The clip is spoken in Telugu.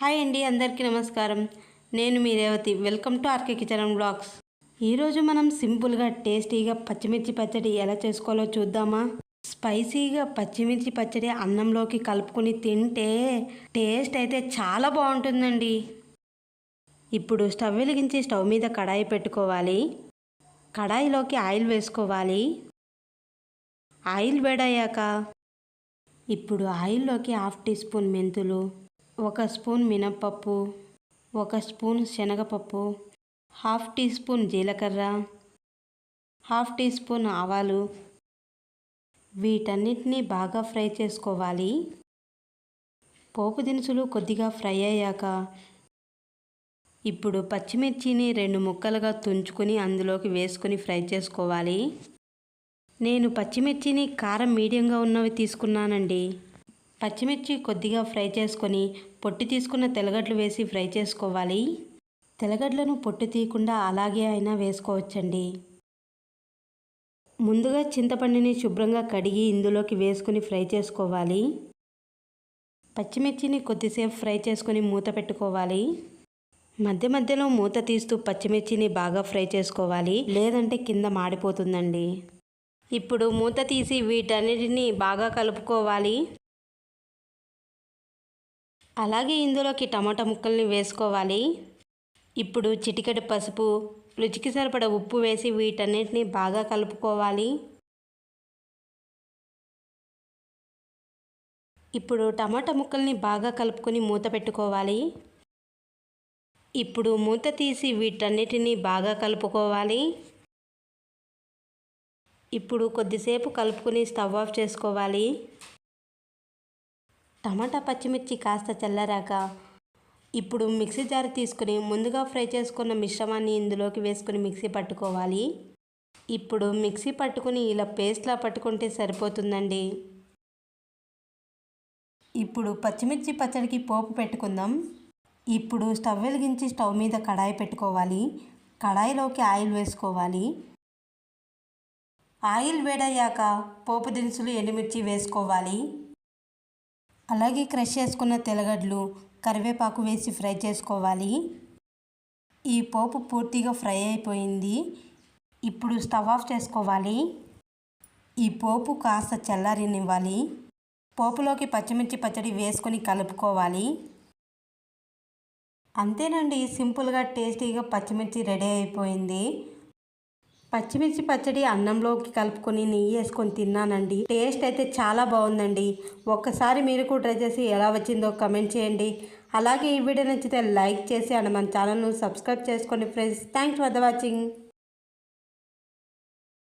హాయ్ అండి, అందరికీ నమస్కారం. నేను మీ Revathi. Welcome to RK kitchen and blogs. ఈరోజు మనం సింపుల్గా టేస్టీగా పచ్చిమిర్చి పచ్చడి ఎలా చేసుకోవాలో చూద్దామా. స్పైసీగా పచ్చిమిర్చి పచ్చడి అన్నంలోకి కలుపుకొని తింటే టేస్ట్ అయితే చాలా బాగుంటుందండి. ఇప్పుడు స్టవ్ వెలిగించి స్టవ్ మీద కడాయి పెట్టుకోవాలి. కడాయిలోకి ఆయిల్ వేసుకోవాలి. ఆయిల్ వేడయ్యాక ఇప్పుడు ఆయిల్లోకి 1/2 టీ స్పూన్ మెంతులు, 1 స్పూన్ మినప్పప్పు, 1 స్పూన్ శనగపప్పు, 1/2 టీ స్పూన్ జీలకర్ర, 1/2 టీ స్పూన్ ఆవాలు, వీటన్నిటిని బాగా ఫ్రై చేసుకోవాలి. పోపు దినుసులు కొద్దిగా ఫ్రై అయ్యాక ఇప్పుడు పచ్చిమిర్చిని 2 ముక్కలుగా తుంచుకొని అందులోకి వేసుకొని ఫ్రై చేసుకోవాలి. నేను పచ్చిమిర్చిని కారం మీడియంగా ఉన్నవి తీసుకున్నానండి. పచ్చిమిర్చి కొద్దిగా ఫ్రై చేసుకొని పొట్టు తీసుకున్న తెల్లగడ్డలు వేసి ఫ్రై చేసుకోవాలి. తెల్లగడ్డలను పొట్టు తీయకుండా అలాగే అయినా వేసుకోవచ్చండి. ముందుగా చింతపండుని శుభ్రంగా కడిగి ఇందులోకి వేసుకొని ఫ్రై చేసుకోవాలి. పచ్చిమిర్చిని కొద్దిసేపు ఫ్రై చేసుకొని మూత పెట్టుకోవాలి. మధ్య మధ్యలో మూత తీస్తూ పచ్చిమిర్చిని బాగా ఫ్రై చేసుకోవాలి, లేదంటే కింద మాడిపోతుందండి. ఇప్పుడు మూత తీసి వీటన్నిటిని బాగా కలుపుకోవాలి. అలాగే ఇందులోకి టమాటా ముక్కల్ని వేసుకోవాలి. ఇప్పుడు చిటికెడు పసుపు, రుచికి సరిపడ ఉప్పు వేసి వీటన్నిటిని బాగా కలుపుకోవాలి. ఇప్పుడు టమాటా ముక్కల్ని బాగా కలుపుకొని మూత పెట్టుకోవాలి. ఇప్పుడు మూత తీసి వీటన్నిటిని బాగా కలుపుకోవాలి. ఇప్పుడు కొద్దిసేపు కలుపుకొని స్టవ్ ఆఫ్ చేసుకోవాలి. టమాటా పచ్చిమిర్చి కాస్త చల్లారాక ఇప్పుడు మిక్సీ జార్ తీసుకుని ముందుగా ఫ్రై చేసుకున్న మిశ్రమాన్ని ఇందులోకి వేసుకొని మిక్సీ పట్టుకోవాలి. ఇప్పుడు మిక్సీ పట్టుకుని ఇలా పేస్ట్లా పట్టుకుంటే సరిపోతుందండి. ఇప్పుడు పచ్చిమిర్చి పచ్చడికి పోపు పెట్టుకుందాం. ఇప్పుడు స్టవ్ వెలిగించి స్టవ్ మీద కడాయి పెట్టుకోవాలి. కడాయిలోకి ఆయిల్ వేసుకోవాలి. ఆయిల్ వేడయ్యాక పోపు దినుసులు, ఎండుమిర్చి వేసుకోవాలి. అలాగే క్రష్ చేసుకున్న తెల్లగడ్డలు, కరివేపాకు వేసి ఫ్రై చేసుకోవాలి. ఈ పోపు పూర్తిగా ఫ్రై అయిపోయింది. ఇప్పుడు స్టవ్ ఆఫ్ చేసుకోవాలి. ఈ పోపు కాస్త చల్లారనివ్వాలి. పోపులోకి పచ్చిమిర్చి పచ్చడి వేసుకొని కలుపుకోవాలి. అంతేనండి, సింపుల్గా టేస్టీగా పచ్చిమిర్చి రెడీ అయిపోయింది. పచ్చిమిర్చి పచ్చడి అన్నంలోకి కలుపుకొని నెయ్యి వేసుకొని తిన్నానండి. టేస్ట్ అయితే చాలా బాగుందండి. ఒక్కసారి మీరు కూడా ట్రై చేసి ఎలా వచ్చిందో కమెంట్ చేయండి. అలాగే ఈ వీడియో నచ్చితే లైక్ చేసి మన ఛానల్ను సబ్స్క్రైబ్ చేసుకోండి friends. Thanks for the watching.